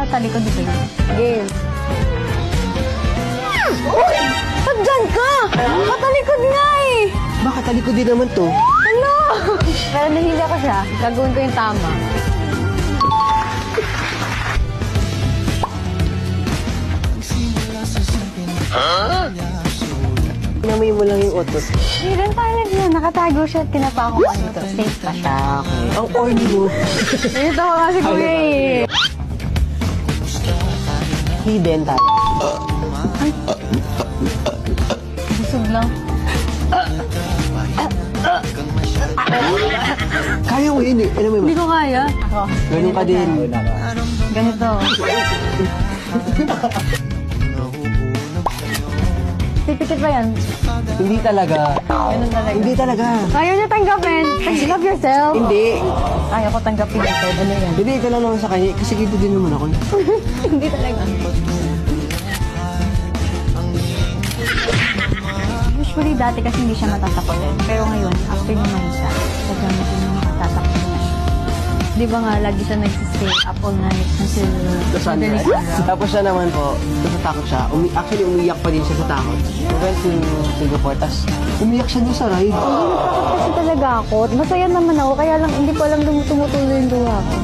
talikod dito yun. Game. Uy! Ba't dyan ka? Matalikod nga eh! Bakit talikod din naman to? Ano? Pero nahila ko siya. Gagawin ko yung tama. Inamoy mo lang yung otot. Hindi rin talad yun. Nakatago siya at kinapa ko ano to. Safe pa siya. Ang orny mo. Ito ko kasi kuya eh. Hidden tayo. Busog lang. Kaya mo yun eh. Alam mo Hindi ba? ko kaya. Ako. Ganun ka din. Ganito. Pipikit ba yan? Hindi talaga. Ganun talaga. Hindi talaga. Kaya niya tanggapin. Love yourself. Hindi. Kaya ko tanggapin ito. Ano yan? Hindi, ito lang naman sa kanya. Kasi dito din naman ako. Hindi talaga. Usually dati kasi hindi siya matatakotin. Pero ngayon, after naman siya, talagang hindi na makatatakot na siya. Di ba nga, lagi siya nagsistay up all night until The sunrise. Tapos siya naman po, natatakot siya. Actually, umiyak pa din siya sa takot. We went to Singapore, tapos umiyak siya doon sa ride. Hindi natakot kasi talaga ako. Masaya naman ako, kaya lang hindi ko alam tumutuloy yung luha ko.